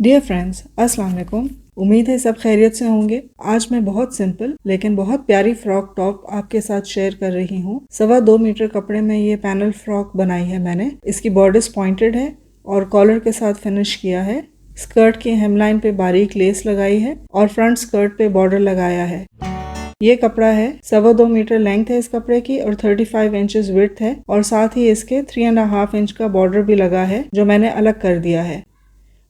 Dear friends, अस्सलाम वालेकुम। उम्मीद है सब खैरियत से होंगे। आज मैं बहुत सिंपल लेकिन बहुत प्यारी फ्रॉक टॉप आपके साथ शेयर कर रही हूँ। 2.25 मीटर कपड़े में ये पैनल फ्रॉक बनाई है मैंने। इसकी बॉर्डर्स पॉइंटेड है और कॉलर के साथ फिनिश किया है। स्कर्ट की हेमलाइन पे बारीक लेस लगाई है और फ्रंट स्कर्ट पे बॉर्डर लगाया है। ये कपड़ा है 2.25 मीटर लेंथ है इस कपड़े की और 35 इंचेस विड्थ है और साथ ही इसके 3.5 इंच का बॉर्डर भी लगा है जो मैंने अलग कर दिया है।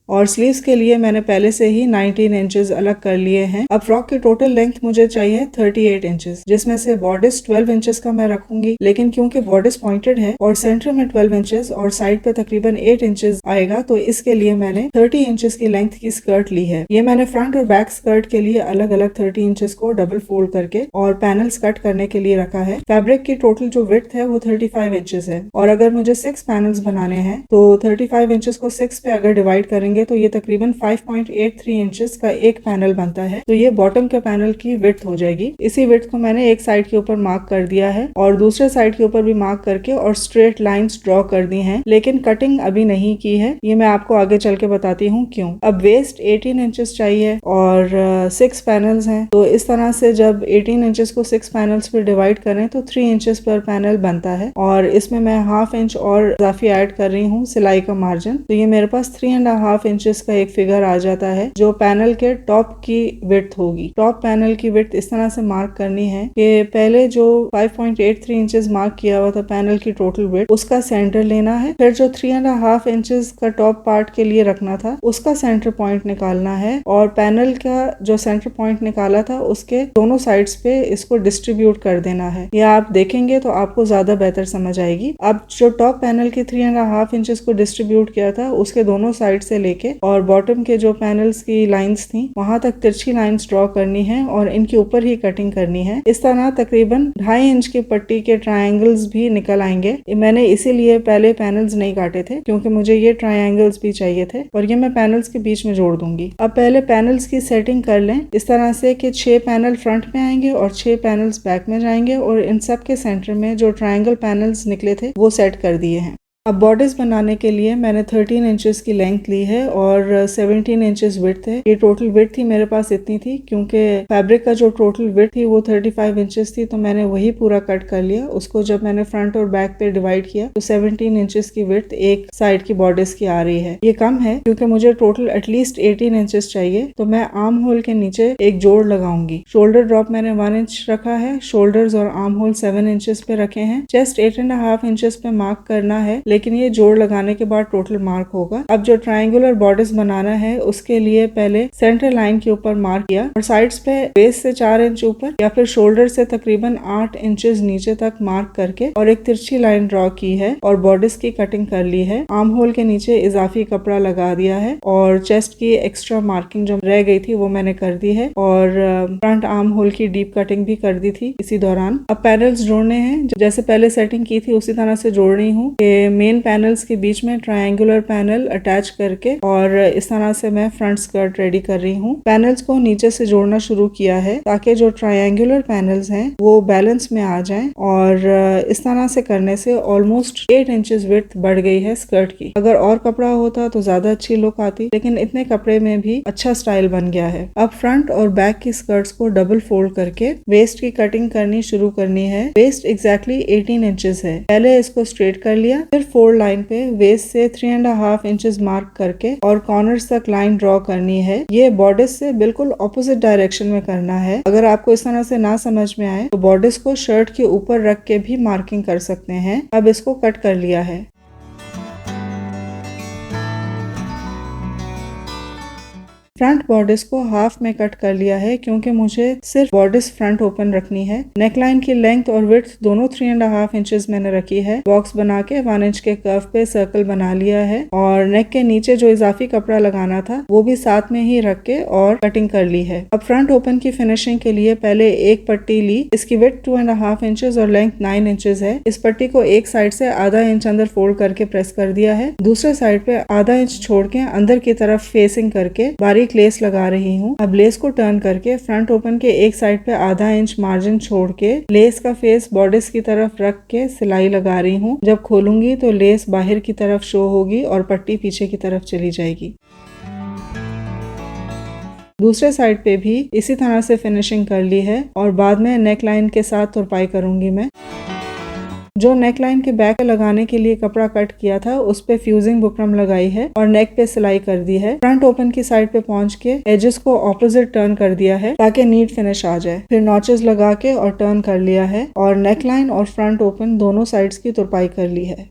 और स्लीव्स के लिए मैंने पहले से ही 19 इंचेस अलग कर लिए हैं। अब फ्रॉक की टोटल लेंथ मुझे चाहिए 38 इंचेस, जिसमें से बॉर्डिस 12 इंचेस का मैं रखूंगी, लेकिन क्योंकि बॉर्डिस पॉइंटेड है और सेंटर में 12 इंचेस और साइड पे तकरीबन 8 इंचेस आएगा, तो इसके लिए मैंने 30 इंचेस की लेंथ की स्कर्ट ली है। ये मैंने फ्रंट और बैक स्कर्ट के लिए अलग अलग 30 इंचेस को डबल फोल्ड करके और पैनल्स कट करने के लिए रखा है। फैब्रिक की टोटल जो विड्थ है वो 35 इंचेस है और अगर मुझे 6 पैनल्स बनाने हैं तो 35 इंचेस को 6 पे अगर डिवाइड करेंगे तो ये तकरीबन 5.83 इंचेस का एक पैनल बनता है। तो ये बॉटम के पैनल की विड्थ हो जाएगी। इसी विड्थ को मैंने एक साइड के ऊपर मार्क कर दिया है और दूसरे साइड के ऊपर भी मार्क करके और स्ट्रेट लाइंस ड्रॉ कर दी हैं, लेकिन कटिंग अभी नहीं की है। ये मैं आपको आगे चल के बताती हूँ क्यों। अब वेस्ट 18 इंचेस चाहिए और 6 पैनल्स हैं, तो इस तरह से जब 18 इंचेस को 6 पैनल्स पर डिवाइड करें तो 3 इंचेस पर पैनल बनता है और इसमें मैं 1/2 इंच और इजाफी ऐड कर रही हूँ सिलाई का मार्जिन। तो ये मेरे पास 3.5 इंचेस का एक फिगर आ जाता है जो पैनल के टॉप की विड्थ होगी। टॉप पैनल की विड्थ इस तरह से मार्क करनी है कि पहले जो 5.83 इंचेस मार्क किया हुआ था पैनल की टोटल विड्थ, उसका सेंटर लेना है। फिर जो 3.5 इंचेस का टॉप पार्ट के लिए रखना था उसका सेंटर पॉइंट निकालना है और पैनल का जो सेंटर पॉइंट निकाला था उसके दोनों साइड्स पे इसको डिस्ट्रीब्यूट कर देना है। यह आप देखेंगे तो आपको ज्यादा बेहतर समझ आएगी। अब जो टॉप पैनल की 3.5 इंचेस को डिस्ट्रीब्यूट किया था उसके दोनों साइड से लेके और बॉटम के जो पैनल्स की लाइंस थी वहां तक तिरछी लाइंस ड्रॉ करनी है और इनके ऊपर ही कटिंग करनी है। इस तरह तकरीबन 2.5 इंच की पट्टी के ट्रायंगल्स भी निकल आएंगे। मैंने इसीलिए पहले पैनल्स नहीं काटे थे क्योंकि मुझे ये ट्रायंगल्स भी चाहिए थे और ये मैं पैनल्स के बीच में जोड़ दूंगी। अब पहले पैनल्स की सेटिंग कर लें इस तरह से कि 6 पैनल फ्रंट में आएंगे और 6 पैनल्स बैक में जाएंगे और इन सब के सेंटर में जो ट्रायंगल पैनल्स निकले थे वो सेट कर दिए हैं। अब बॉर्डर्स बनाने के लिए मैंने 13 इंचेस की लेंथ ली है और 17 इंचेस विड्थ है। ये टोटल विड्थ ही मेरे पास इतनी थी क्योंकि फैब्रिक का जो टोटल विड्थ थी वो 35 इंचेस थी, तो मैंने वही पूरा कट कर लिया। उसको जब मैंने फ्रंट और बैक पे डिवाइड किया तो 17 इंचेस की विड्थ एक साइड की बॉर्डर्स की आ रही है। ये कम है क्योंकि मुझे टोटल एटलीस्ट 18 इंचेस चाहिए, तो मैं आर्म होल के नीचे एक जोड़ लगाऊंगी। शोल्डर ड्रॉप मैंने 1 इंच रखा है, शोल्डर्स और आर्म होल 7 इंचेस पे रखे हैं। चेस्ट 8.5 इंचेस पे मार्क करना है, लेकिन ये जोड़ लगाने के बाद टोटल मार्क होगा। अब जो ट्रायंगुलर बॉर्डर्स बनाना है उसके लिए पहले सेंटर लाइन के ऊपर मार्क किया और साइड्स पे बेस से 4 इंच ऊपर या फिर शोल्डर से तकरीबन 8 इंचेस नीचे तक मार्क करके और एक तिरछी लाइन ड्रॉ की है और बॉर्डर्स की कटिंग कर ली है। आर्म होल के नीचे इजाफी कपड़ा लगा दिया है और चेस्ट की एक्स्ट्रा मार्किंग जो रह गई थी वो मैंने कर दी है और फ्रंट आर्म होल की डीप कटिंग भी कर दी थी इसी दौरान। अब पैनल्स जोड़ने हैं, जैसे पहले सेटिंग की थी उसी तरह से जोड़ रही हूँ। मेन पैनल्स के बीच में ट्रायंगुलर पैनल अटैच करके और इस तरह से मैं फ्रंट स्कर्ट रेडी कर रही हूँ। पैनल्स को नीचे से जोड़ना शुरू किया है ताकि जो ट्रायंगुलर पैनल्स हैं वो बैलेंस में आ जाएं और इस तरह से करने से ऑलमोस्ट 8 इंचेस विड्थ बढ़ गई है स्कर्ट की। अगर और कपड़ा होता तो ज्यादा अच्छी लुक आती, लेकिन इतने कपड़े में भी अच्छा स्टाइल बन गया है। अब फ्रंट और बैक की स्कर्ट्स को डबल फोल्ड करके वेस्ट की कटिंग करनी शुरू करनी है। वेस्ट एग्जैक्टली 18 इंचेस है। पहले इसको स्ट्रेट कर लिया, फिर फोल्ड लाइन पे वेस्ट से 3.5 इंचेस मार्क करके और कॉर्नर्स तक लाइन ड्रॉ करनी है। ये बॉर्डर्स से बिल्कुल ऑपोजिट डायरेक्शन में करना है। अगर आपको इस तरह से ना समझ में आए तो बॉर्डर्स को शर्ट के ऊपर रख के भी मार्किंग कर सकते हैं। अब इसको कट कर लिया है। फ्रंट बॉर्डर्स को हाफ में कट कर लिया है क्योंकि मुझे सिर्फ बॉर्डर्स फ्रंट ओपन रखनी है। नेकलाइन की लेंथ और विड्थ दोनों 3.5 इंचेस मैंने रखी है। बॉक्स बना के 1 इंच के कर्व पे सर्कल बना लिया है और नेक के नीचे जो इजाफी कपड़ा लगाना था वो भी साथ में ही रख के और कटिंग कर ली है। अब फ्रंट ओपन की फिनिशिंग के लिए पहले एक पट्टी ली। इसकी विड्थ 2.5 इंचेस और लेंथ 9 इंचेस है। इस पट्टी को एक साइड से आधा इंच अंदर फोल्ड करके प्रेस कर दिया है। दूसरे साइड पे आधा इंच छोड़ के अंदर की तरफ फेसिंग करके बारीक लेस लगा रही हूँ। अब लेस को टर्न करके फ्रंट ओपन के एक साइड पे आधा इंच मार्जिन छोड़ के लेस का फेस बॉर्डर्स की तरफ रख के सिलाई लगा रही हूँ। जब खोलूंगी तो लेस बाहर की तरफ शो होगी और पट्टी पीछे की तरफ चली जाएगी। दूसरे साइड पे भी इसी तरह से फिनिशिंग कर ली है और बाद में नेक लाइन के साथ तुरपाई करूंगी मैं। जो नेक लाइन के बैक लगाने के लिए कपड़ा कट किया था उस पे फ्यूजिंग बुकरम लगाई है और नेक पे सिलाई कर दी है। फ्रंट ओपन की साइड पे पहुंच के एजेस को ऑपोजिट टर्न कर दिया है ताकि नीट फिनिश आ जाए। फिर नॉचेस लगा के और टर्न कर लिया है और नेक लाइन और फ्रंट ओपन दोनों साइड्स की तुरपाई कर ली है।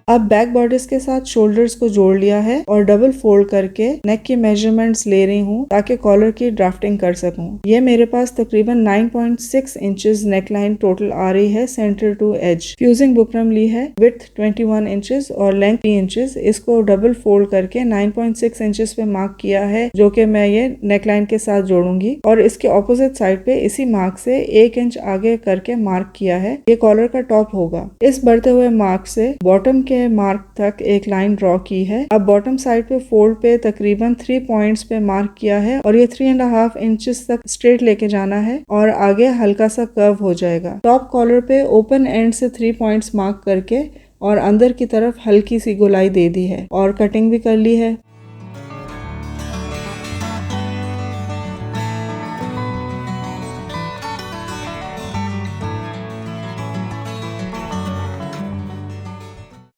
अब बैक बॉर्डर्स के साथ शोल्डर्स को जोड़ लिया है और डबल फोल्ड करके नेक की मेजरमेंट्स ले रही हूँ ताकि कॉलर की ड्राफ्टिंग कर सकूँ। ये मेरे पास तकरीबन 9.6 इंचेस नेक लाइन टोटल आ रही है centre to edge. Fusing buckram ली है, विड्थ 21 इंचेस और लेंथ 3 इंचेस। इसको डबल फोल्ड करके 9.6 इंचेस पे मार्क किया है जो कि मैं ये नेक लाइन के साथ जोड़ूंगी और इसके ऑपोजिट साइड पे इसी मार्क से 1 इंच आगे करके मार्क किया है। ये कॉलर का टॉप होगा। इस बढ़ते हुए मार्क से बॉटम के मार्क तक एक लाइन ड्रॉ की है। अब बॉटम साइड पे फोल्ड पे तकरीबन 3 पॉइंट्स पे मार्क किया है और ये 3.5 इंचेस तक स्ट्रेट लेके जाना है और आगे हल्का सा कर्व हो जाएगा। टॉप कॉलर पे ओपन एंड से 3 पॉइंट्स मार्क करके और अंदर की तरफ हल्की सी गोलाई दे दी है और कटिंग भी कर ली है।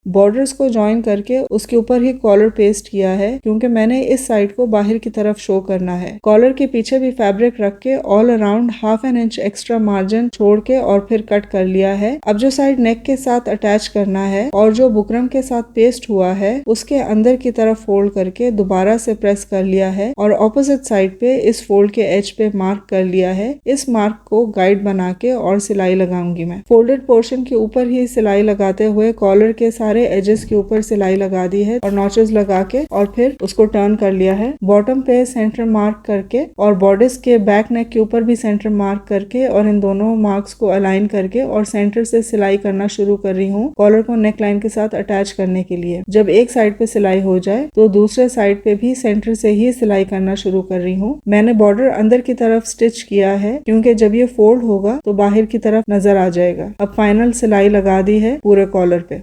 बॉर्डर्स को ज्वाइन करके उसके ऊपर ही कॉलर पेस्ट किया है क्योंकि मैंने इस साइड को बाहर की तरफ शो करना है। कॉलर के पीछे भी फैब्रिक रख के all around 1/2 inch extra margin छोड़ के और फिर कट कर लिया है। अब जो साइड नेक के साथ अटैच करना है और जो बुकरम के साथ पेस्ट हुआ है उसके अंदर की तरफ फोल्ड करके दोबारा से प्रेस कर लिया है और ऑपोजिट साइड पे इस फोल्ड के एज पे मार्क कर लिया है। इस मार्क को गाइड बना के और सिलाई लगाऊंगी मैं। फोल्डेड पोर्शन के ऊपर ही सिलाई लगाते हुए कॉलर के सारे एजेस के ऊपर सिलाई लगा दी है और नॉचेस लगा के और फिर उसको टर्न कर लिया है। बॉटम पे सेंटर मार्क करके और बॉर्डर्स के बैक नेक के ऊपर भी सेंटर मार्क करके और इन दोनों मार्क्स को अलाइन करके और सेंटर से सिलाई करना शुरू कर रही हूँ कॉलर को नेक लाइन के साथ अटैच करने के लिए। जब एक साइड पे सिलाई हो जाए तो दूसरे साइड पे भी सेंटर से ही सिलाई करना शुरू कर रही हूँ। मैंने बॉर्डर अंदर की तरफ स्टिच किया है क्योंकि जब ये फोल्ड होगा तो बाहर की तरफ नजर आ जाएगा। अब फाइनल सिलाई लगा दी है पूरे कॉलर पे।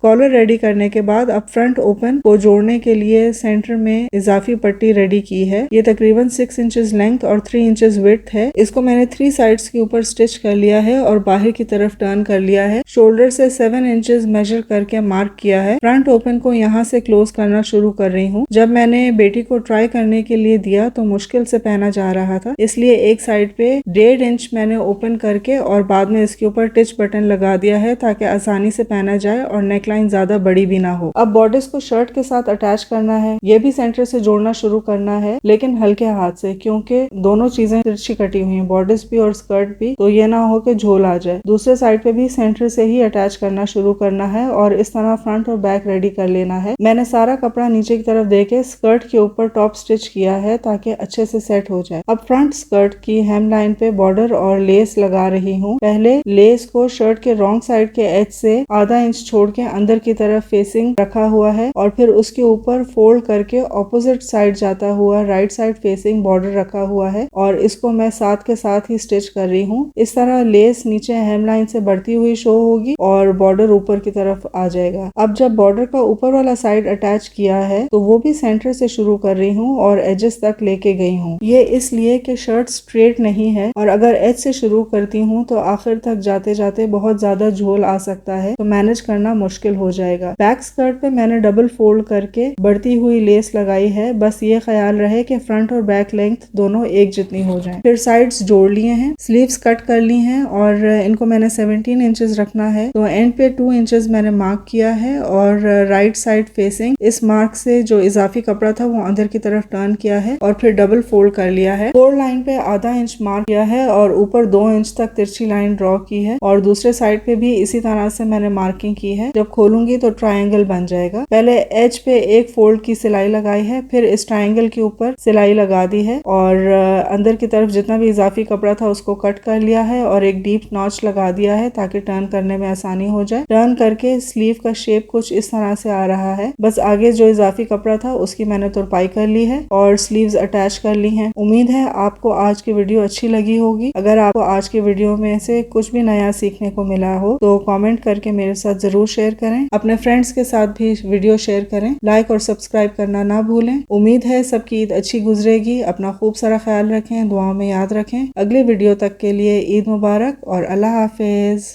कॉलर रेडी करने के बाद अब फ्रंट ओपन को जोड़ने के लिए सेंटर में इजाफी पट्टी रेडी की है। ये तकरीबन 6 इंचेस लेंथ और 3 इंचेस विड्थ है। इसको मैंने 3 साइड्स के ऊपर स्टिच कर लिया है और बाहर की तरफ टर्न कर लिया है। शोल्डर से 7 इंचेस मेजर करके मार्क किया है। फ्रंट ओपन को यहाँ से क्लोज करना शुरू कर रही हूँ। जब मैंने बेटी को ट्राई करने के लिए दिया तो मुश्किल से पहना जा रहा था, इसलिए एक साइड पे 1.5 इंच मैंने ओपन करके और बाद में इसके ऊपर टिच बटन लगा दिया है ताकि आसानी से पहना जाए और नेक लाइन ज्यादा बड़ी भी ना हो। अब बॉर्डर्स को शर्ट के साथ अटैच करना है। ये भी सेंटर से जोड़ना शुरू करना है लेकिन हल्के हाथ से क्योंकि दोनों चीजें तिरछी कटी हुई हैं, बॉर्डर्स भी और स्कर्ट भी, तो ये ना हो कि झोल आ जाए। दूसरे साइड पे भी सेंटर से ही अटैच करना शुरू करना है और इस तरह फ्रंट और बैक रेडी कर लेना है। मैंने सारा कपड़ा नीचे की तरफ दे के स्कर्ट के ऊपर टॉप स्टिच किया है ताकि अच्छे से सेट हो जाए। अब फ्रंट स्कर्ट की हेम लाइन पे बॉर्डर और लेस लगा रही हूँ। पहले लेस को शर्ट के रॉन्ग साइड के एज से आधा इंच छोड़ के अंदर की तरफ फेसिंग रखा हुआ है और फिर उसके ऊपर फोल्ड करके ऑपोजिट साइड जाता हुआ राइट साइड फेसिंग बॉर्डर रखा हुआ है और इसको मैं साथ के साथ ही स्टिच कर रही हूँ। इस तरह लेस नीचे हेम लाइन से बढ़ती हुई शो होगी और बॉर्डर ऊपर की तरफ आ जाएगा। अब जब बॉर्डर का ऊपर वाला साइड अटैच किया है तो वो भी सेंटर से शुरू कर रही हूँ और एजेस तक लेके गई हूँ। ये इसलिए कि शर्ट स्ट्रेट नहीं है और अगर एज से शुरू करती हूँ तो आखिर तक जाते जाते बहुत ज्यादा झोल आ सकता है, तो मैनेज करना मुश्किल हो जाएगा। बैक स्कर्ट पे मैंने डबल फोल्ड करके बढ़ती हुई लेस लगाई है। बस ये ख्याल रहे कि फ्रंट और बैक लेंथ दोनों एक जितनी हो जाएं। फिर साइड्स जोड़ लिए हैं, स्लीव्स कट कर ली हैं और इनको मैंने 17 इंचेस रखना है, तो एंड पे 2 इंचेस मैंने मार्क किया है और राइट साइड फेसिंग इस मार्क से जो इजाफी कपड़ा था वो अंदर की तरफ टर्न किया है और फिर डबल फोल्ड कर लिया है। फोल्ड लाइन पे आधा इंच मार्क किया है और ऊपर 2 इंच तक तिरछी लाइन ड्रॉ की है और दूसरे साइड पे भी इसी तरह से मैंने मार्किंग की है। जब खोलूंगी तो ट्रायंगल बन जाएगा। पहले एज पे एक फोल्ड की सिलाई लगाई है, फिर इस ट्रायंगल के ऊपर सिलाई लगा दी है और अंदर की तरफ जितना भी इजाफी कपड़ा था उसको कट कर लिया है और एक डीप नॉच लगा दिया है ताकि टर्न करने में आसानी हो जाए। टर्न करके स्लीव का शेप कुछ इस तरह से आ रहा है। बस आगे जो इजाफी कपड़ा था उसकी मैंने तुरपाई कर ली है और स्लीव्स अटैच कर ली हैं। उम्मीद है आपको आज की वीडियो अच्छी लगी होगी। अगर आपको आज की वीडियो में से कुछ भी नया सीखने को मिला हो तो कमेंट करके मेरे साथ जरूर शेयर करें। अपने फ्रेंड्स के साथ भी वीडियो शेयर करें। लाइक और सब्सक्राइब करना ना भूलें। उम्मीद है सबकी ईद अच्छी गुजरेगी। अपना खूब सारा ख्याल रखें, दुआओं में याद रखें। अगले वीडियो तक के लिए ईद मुबारक और अल्लाह हाफिज।